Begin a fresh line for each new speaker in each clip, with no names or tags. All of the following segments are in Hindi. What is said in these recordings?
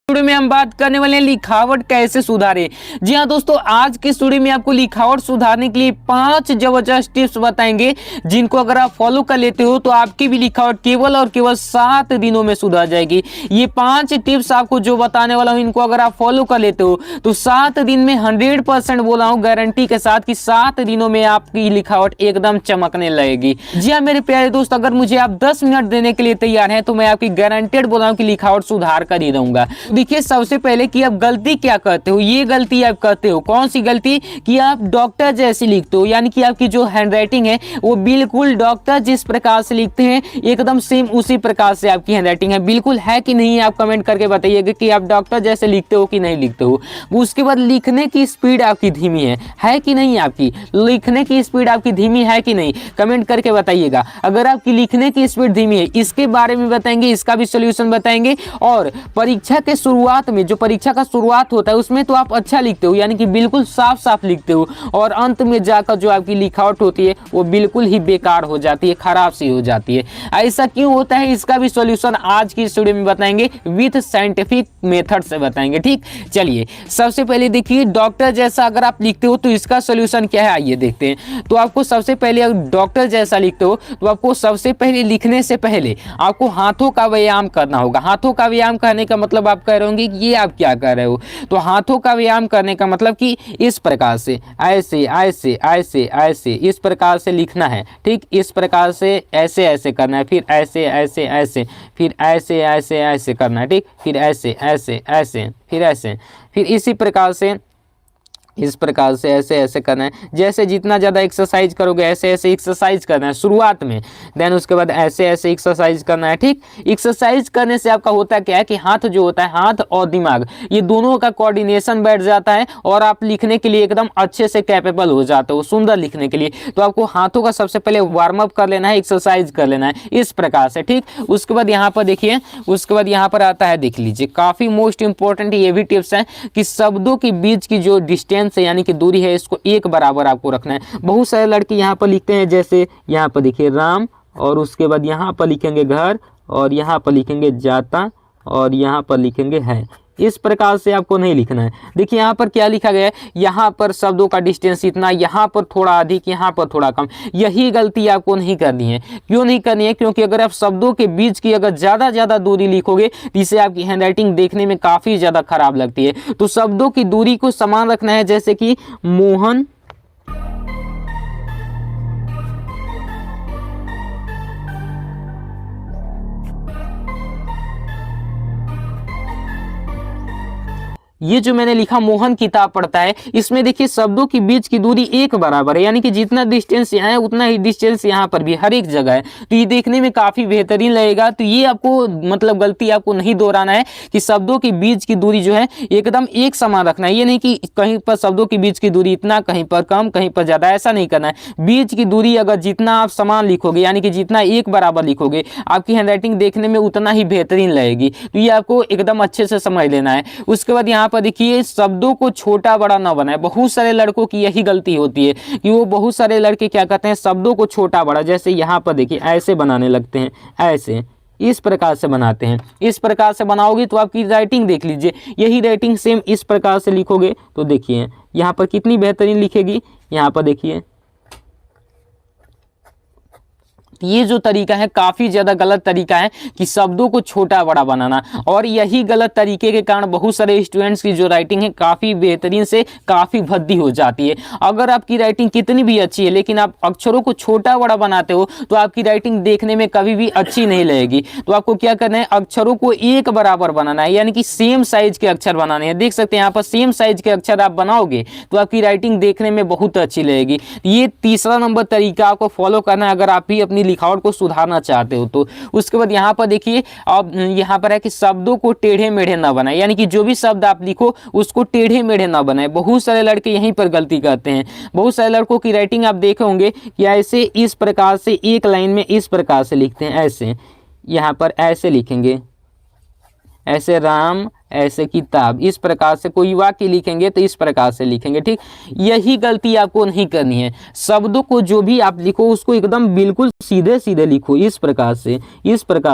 वीडियो में हम बात करने वाले हैं लिखावट कैसे सुधारें। जी हाँ दोस्तों, आज की स्टोरी में आपको लिखावट सुधारने के लिए 5 जबरदस्त टिप्स बताएंगे, जिनको अगर आप फॉलो कर लेते हो तो आपकी भी लिखावट केवल और केवल 7 दिनों में सुधर जाएगी। ये 5 टिप्स आपको जो बताने वाला हूँ, इनको अगर आप फॉलो कर लेते हो तो 7 दिन में 100% बोला हूँ गारंटी के साथ कि 7 दिनों में आपकी लिखावट एकदम चमकने लगेगी। जी हाँ मेरे प्यारे दोस्त, अगर मुझे आप 10 मिनट देने के लिए तैयार हैं तो मैं आपकी गारंटेड बोला हूँ कि लिखावट सुधार कर ही दूंगा। देखिए, सबसे पहले कि आप गलती क्या करते हो, ये गलती आप करते हो। कौन सी गलती? कि आप डॉक्टर जैसी लिखते हो, यानी कि आपकी जो हैंडराइटिंग है वो बिल्कुल डॉक्टर जिस प्रकार से लिखते हैं एकदम सेम उसी प्रकार से आपकी हैंडराइटिंग है। बिल्कुल है कि नहीं, आप कमेंट करके बताइएगा कि आप डॉक्टर जैसे लिखते हो कि नहीं लिखते हो। उसके बाद लिखने की स्पीड आपकी धीमी है कि नहीं? आपकी लिखने की स्पीड आपकी धीमी है कि नहीं, कमेंट करके बताइएगा। अगर आपकी लिखने की स्पीड धीमी है, इसके बारे में बताएंगे, इसका भी सोल्यूशन बताएंगे। और परीक्षा के शुरुआत में, जो परीक्षा का शुरुआत होता है उसमें तो आप अच्छा लिखते हो, यानी कि बिल्कुल साफ साफ लिखते हो, और अंत में जाकर जो आपकी लिखावट होती है वो बिल्कुल ही बेकार हो जाती है, खराब सी हो जाती है। ऐसा क्यों होता है, इसका भी सॉल्यूशन आज की स्टोरी में बताएंगे, विथ साइंटिफिक मेथड से बताएंगे। ठीक, चलिए सबसे पहले देखिए, डॉक्टर जैसा अगर आप लिखते हो तो इसका सॉल्यूशन क्या है, आइए देखते हैं। तो आपको सबसे पहले, अगर डॉक्टर जैसा लिखते हो तो आपको सबसे पहले लिखने से पहले आपको हाथों का व्यायाम करना होगा। हाथों का व्यायाम करने का मतलब आप कह रहे होंगे कि ये आप क्या कर रहे हो, तो हाथों का व्यायाम करने का मतलब कि इस प्रकार से, ऐसे ऐसे ऐसे ऐसे इस प्रकार से लिखना है। ठीक, इस प्रकार से ऐसे ऐसे करना है, फिर ऐसे ऐसे ऐसे, फिर ऐसे ऐसे ऐसे करना है। ठीक, फिर ऐसे ऐसे ऐसे, फिर ऐसे, फिर इसी प्रकार से, इस प्रकार से ऐसे ऐसे करना है। जैसे जितना ज़्यादा एक्सरसाइज करोगे ऐसे ऐसे एक्सरसाइज करना है शुरुआत में, देन उसके बाद ऐसे ऐसे एक्सरसाइज करना है। ठीक, एक्सरसाइज करने से आपका होता क्या है कि हाथ जो होता है, हाथ और दिमाग, ये दोनों का कोऑर्डिनेशन बैठ जाता है और आप लिखने के लिए एकदम अच्छे से कैपेबल हो जाते हो, सुंदर लिखने के लिए। तो आपको हाथों का सबसे पहले वार्म अप कर लेना है, एक्सरसाइज कर लेना है इस प्रकार से। ठीक, उसके बाद यहाँ पर देखिए, उसके बाद यहाँ पर आता है, देख लीजिए, काफ़ी मोस्ट इंपॉर्टेंट ये भी टिप्स हैं कि शब्दों के बीच की जो डिस्टेंस से, यानी कि दूरी है, इसको एक बराबर आपको रखना है। बहुत सारे लड़के यहाँ पर लिखते हैं, जैसे यहाँ पर देखिए राम, और उसके बाद यहाँ पर लिखेंगे घर, और यहाँ पर लिखेंगे जाता, और यहाँ पर लिखेंगे है। इस प्रकार से आपको नहीं लिखना है। देखिए यहाँ पर क्या लिखा गया है, यहाँ पर शब्दों का डिस्टेंस इतना, यहाँ पर थोड़ा अधिक, यहाँ पर थोड़ा कम। यही गलती आपको नहीं करनी है। क्यों नहीं करनी है? क्योंकि अगर आप शब्दों के बीच की अगर ज़्यादा दूरी लिखोगे तो इससे आपकी हैंडराइटिंग देखने में काफ़ी ज़्यादा खराब लगती है। तो शब्दों की दूरी को समान रखना है, जैसे कि मोहन, ये जो मैंने लिखा मोहन किताब पढ़ता है, इसमें देखिए शब्दों के बीच की दूरी एक बराबर है, यानी कि जितना डिस्टेंस यहाँ है उतना ही डिस्टेंस यहाँ पर भी हर एक जगह है। तो ये देखने में काफ़ी बेहतरीन लगेगा। तो ये आपको मतलब गलती आपको नहीं दोहराना है कि शब्दों के बीच की दूरी जो है एकदम एक समान रखना है। ये नहीं कि कहीं पर शब्दों के बीच की दूरी इतना, कहीं पर कम, कहीं पर ज़्यादा, ऐसा नहीं करना है। बीच की दूरी अगर जितना आप समान लिखोगे, यानी कि जितना एक बराबर लिखोगे, आपकी हैंडराइटिंग देखने में उतना ही बेहतरीन लगेगी। तो ये आपको एकदम अच्छे से समझ लेना है। उसके बाद यहाँ पर देखिए, शब्दों को छोटा बड़ा ना बनाए। बहुत सारे लड़कों की यही गलती होती है कि वो, बहुत सारे लड़के क्या करते हैं, शब्दों को छोटा बड़ा, जैसे यहाँ पर देखिए ऐसे बनाने लगते हैं, ऐसे इस प्रकार से बनाते हैं। इस प्रकार से बनाओगे तो आपकी राइटिंग देख लीजिए, यही राइटिंग सेम इस प्रकार से लिखोगे तो देखिए यहाँ पर कितनी बेहतरीन लिखेगी। यहाँ पर देखिए, ये जो तरीका है काफ़ी ज़्यादा गलत तरीका है कि शब्दों को छोटा बड़ा बनाना, और यही गलत तरीके के कारण बहुत सारे स्टूडेंट्स की जो राइटिंग है काफ़ी बेहतरीन से काफ़ी भद्दी हो जाती है। अगर आपकी राइटिंग कितनी भी अच्छी है लेकिन आप अक्षरों को छोटा बड़ा बनाते हो तो आपकी राइटिंग देखने में कभी भी अच्छी नहीं लगेगी। तो आपको क्या करना है, अक्षरों को एक बराबर बनाना है, यानी कि सेम साइज के अक्षर बनाने हैं। देख सकते हैं यहाँ पर सेम साइज के अक्षर आप बनाओगे तो आपकी राइटिंग देखने में बहुत अच्छी लगेगी। ये तीसरा नंबर तरीका आपको फॉलो करना है अगर आप भी अपनी लिखावट को सुधारना चाहते हो तो। उसके बाद यहाँ पर देखिए, अब यहाँ पर है कि शब्दों को टेढ़े मेढ़े ना बनाए, यानी कि जो भी शब्द आप लिखो उसको टेढ़े मेढ़े ना बनाए। बहुत सारे लड़के यहीं पर गलती करते हैं। बहुत सारे लड़कों की राइटिंग आप देखे होंगे कि ऐसे इस प्रकार से एक लाइन में इस प्रकार से लिखते हैं, ऐसे यहाँ पर ऐसे लिखेंगे, ऐसे राम ऐसे किताब, इस प्रकार से कोई वाक्य लिखेंगे तो इस प्रकार से लिखेंगे, ठीक। यही गलती आपको नहीं करनी है। शब्दों को जो भी आप लिखो उसको एकदम बिल्कुल सीधे सीधे लिखो, इस प्रकार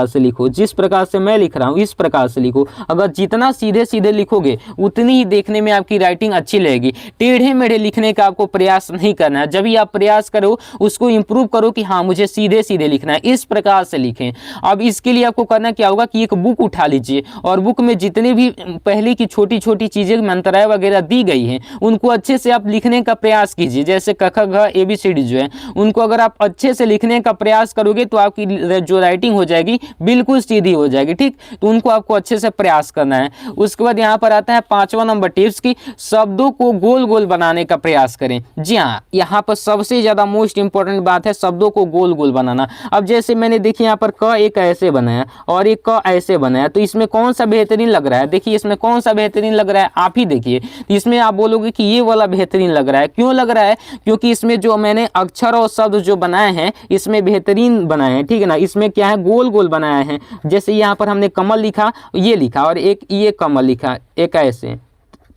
से लिखो, जिस प्रकार से मैं लिख रहा हूँ इस प्रकार से लिखो। अगर जितना सीधे सीधे लिखोगे उतनी ही देखने में आपकी राइटिंग अच्छी लगेगी। टेढ़े मेढ़े लिखने का आपको प्रयास नहीं करना है। जब भी आप प्रयास करो उसको इंप्रूव करो कि हाँ मुझे सीधे सीधे लिखना है, इस प्रकार से लिखें। अब इसके लिए आपको करना क्या होगा कि एक बुक उठा लीजिए और बुक में जितने भी पहले की छोटी छोटी चीजें मंत्राएं वगैरह दी गई हैं उनको अच्छे से आप लिखने का प्रयास कीजिए। जैसे क ख ग ABCD जो है उनको अगर आप अच्छे से लिखने का प्रयास करोगे तो आपकी जो राइटिंग हो जाएगी बिल्कुल सीधी हो जाएगी, ठीक। तो उनको आपको अच्छे से प्रयास करना है। उसके बाद यहाँ पर आता है 5वां नंबर टिप्स की शब्दों को गोल गोल बनाने का प्रयास करें। जी हाँ, यहाँ पर सबसे ज्यादा मोस्ट इंपॉर्टेंट बात है शब्दों को गोल गोल बनाना। अब जैसे मैंने देखिए यहाँ पर क एक ऐसे बनाया और एक क ऐसे बनाया, तो इसमें कौन सा बेहतरीन लग रहा है? देखिए इसमें कौन सा बेहतरीन लग रहा है, आप ही देखिए। तो इसमें आप बोलोगे कि ये वाला बेहतरीन लग रहा है। क्यों लग रहा है? क्योंकि इसमें जो मैंने अक्षर और शब्द जो बनाए हैं इसमें बेहतरीन बनाए हैं, ठीक है ना। इसमें क्या है, गोल गोल बनाए हैं। जैसे यहाँ पर हमने कमल लिखा, ये लिखा और एक ये कमल लिखा, एक ऐसे।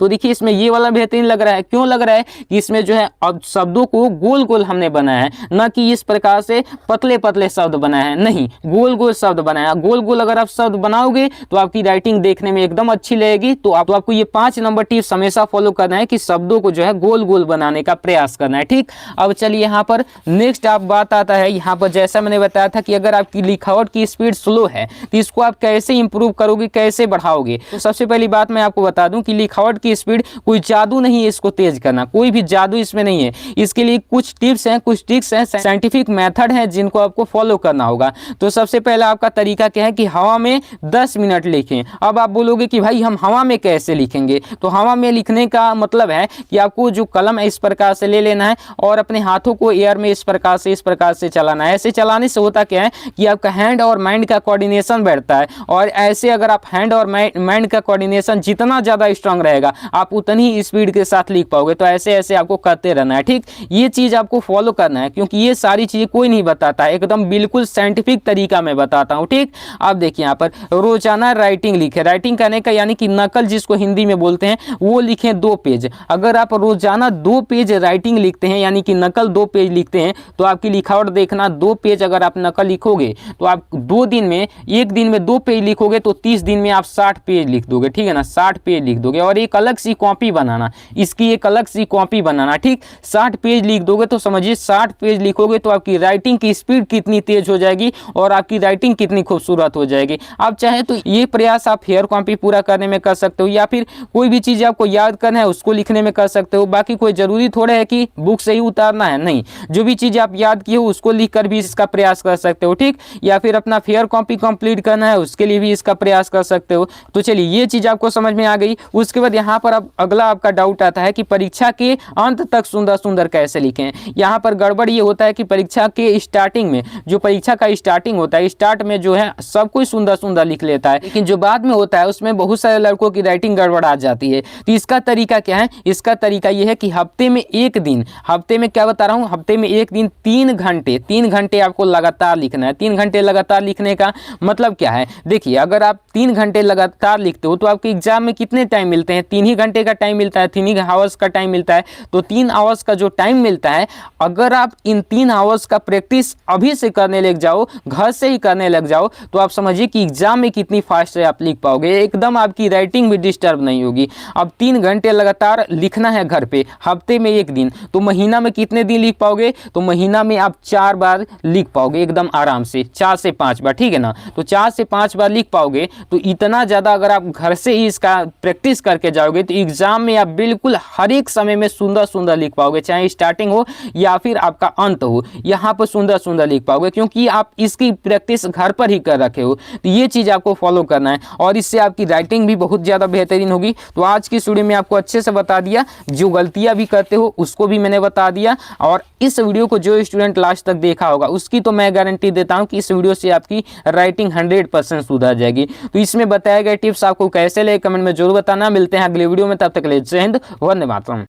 तो देखिए इसमें ये वाला बेहतरीन लग रहा है। क्यों लग रहा है? कि इसमें जो है अब शब्दों को गोल गोल हमने बनाया है, ना कि इस प्रकार से पतले पतले शब्द बनाए हैं, नहीं, गोल गोल शब्द बनाया। गोल गोल अगर आप शब्द बनाओगे तो आपकी राइटिंग देखने में एकदम अच्छी लगेगी। तो आपको ये 5 नंबर टिप्स हमेशा फॉलो करना है कि शब्दों को जो है गोल गोल बनाने का प्रयास करना है, ठीक। अब चलिए यहाँ पर नेक्स्ट आप बात आता है, यहाँ पर जैसा मैंने बताया था कि अगर आपकी लिखावट की स्पीड स्लो है तो इसको आप कैसे इंप्रूव करोगे, कैसे बढ़ाओगे। तो सबसे पहली बात मैं आपको बता दूं कि लिखावट की स्पीड कोई जादू नहीं है इसको तेज करना, कोई भी जादू इसमें नहीं है। इसके लिए कुछ टिप्स हैं, कुछ ट्रिक्स हैं, साइंटिफिक मेथड है जिनको आपको फॉलो करना होगा। तो सबसे पहला आपका तरीका क्या है कि हवा में 10 मिनट लिखें। अब आप बोलोगे कि भाई हम हवा में कैसे लिखेंगे? तो हवा में लिखने का मतलब है कि आपको जो कलम है इस प्रकार से ले लेना है और अपने हाथों को एयर में इस प्रकार से चलाना है। ऐसे चलाने से होता क्या है कि आपका हैंड और माइंड का कोऑर्डिनेशन बढ़ता है, और ऐसे अगर आप हैंड और माइंड का कोऑर्डिनेशन जितना ज्यादा स्ट्रांग रहेगा आप उतनी ही स्पीड के साथ लिख पाओगे। तो ऐसे ऐसे आपको करते रहना है, ठीक। ये चीज आपको फॉलो करना है क्योंकि ये सारी चीजें कोई नहीं बताता है, एकदम बिल्कुल साइंटिफिक तरीका मैं बताता हूँ, ठीक। आप देखिए यहाँ पर रोजाना राइटिंग लिखे। राइटिंग करने का यानी कि नकल जिसको हिंदी में बोलते हैं वो लिखें 2 पेज। अगर आप रोजाना 2 पेज राइटिंग लिखते हैं यानी कि नकल 2 पेज लिखते हैं तो आपकी लिखावट देखना 2 पेज अगर आप नकल लिखोगे तो आप 2 दिन में, एक दिन में 2 पेज लिखोगे तो 30 दिन में आप 60 पेज लिख दोगे, ठीक है ना। 60 पेज लिख दोगे और एक अलग सी कॉपी बनाना, इसकी एक अलग सी कॉपी बनाना, ठीक। 60 पेज लिख दोगे तो समझिए 60 पेज लिखोगे तो आपकी राइटिंग की स्पीड कितनी तेज हो जाएगी और आपकी राइटिंग कितनी खूबसूरत हो जाएगी। आप चाहे तो ये प्रयास आप हेयर कॉपी पूरा करने में कर सकते हो, या फिर कोई भी चीज आपको याद करना है उसको लिखने में कर सकते हो। बाकी कोई जरूरी थोड़ा है कि बुक से ही उतारना है, नहीं, जो भी चीज आप याद किए हो उसको लिख कर भी इसका प्रयास कर सकते हो, ठीक। या फिर अपना फेयर कॉपी कंप्लीट करना है उसके लिए भी इसका प्रयास कर सकते हो। तो चलिए ये चीज आपको समझ में आ गई। उसके बाद यहाँ पर अब अगला आपका डाउट आता है कि परीक्षा के अंत तक सुंदर सुंदर कैसे लिखें। यहाँ पर गड़बड़ ये होता है कि परीक्षा के स्टार्टिंग में, जो परीक्षा का स्टार्टिंग होता है, स्टार्ट में जो है सब कुछ सुंदर सुंदर लिख लेता है, लेकिन जो बाद में होता है उसमें बहुत सारे लड़कों की राइटिंग गड़बड़ा जाती है। तो इसका तरीका क्या है? इसका तरीका ये है कि हफ्ते में एक दिन, हफ्ते में क्या बता रहा हूँ, हफ्ते में एक दिन 3 घंटे आपको लगातार लिखना है। 3 घंटे लगातार लिखने का मतलब क्या है? देखिए अगर आप 3 घंटे लगातार लिखते हो तो आपके एग्जाम में कितने टाइम मिलते हैं? 3 ही घंटे का टाइम मिलता है, 3 ही आवर्स का टाइम मिलता है। तो 3 आवर्स का जो टाइम मिलता है, अगर आप इन 3 आवर्स का प्रैक्टिस अभी से करने लग जाओ, घर से ही करने लग जाओ, तो आप समझिए कि एग्जाम में कितनी फास्ट से आप लिख पाओगे, एकदम आपकी राइटिंग भी डिस्टर्ब नहीं होगी। अब 3 घंटे लगातार लिखना है घर पे, हफ्ते में एक दिन, तो महीना में कितने दिन लिख पाओगे? तो महीना में आप 4 बार लिख पाओगे एकदम आराम से, 4 से 5 बार, ठीक है ना। तो 4 से 5 बार लिख पाओगे तो इतना ज़्यादा अगर आप घर से ही इसका प्रैक्टिस करके जाओगे तो एग्जाम में आप बिल्कुल हर एक समय में सुंदर सुंदर लिख पाओगे, चाहे स्टार्टिंग हो या फिर आपका अंत हो, यहाँ पर सुंदर सुंदर लिख पाओगे क्योंकि आप इसकी प्रैक्टिस घर पर ही कर रखे हो। तो ये चीज़ आपको फॉलो करना है और इससे आपकी राइटिंग भी बहुत ज़्यादा बेहतरीन होगी। तो आज की वीडियो में आपको अच्छे से बता दिया, जो गलतियाँ भी करते हो उसको भी मैंने बता दिया, और इस वीडियो को जो स्टूडेंट लास्ट तक देखा होगा उसकी तो मैं गारंटी देता हूँ कि इस वीडियो से आपकी राइटिंग 100% सुधर जाएगी। तो इसमें बताए गए टिप्स आपको कैसे लगे कमेंट में जरूर बताना। मिलते हैं अगले वीडियो में, तब तक के लिए जय हिंद, वंदे मातरम।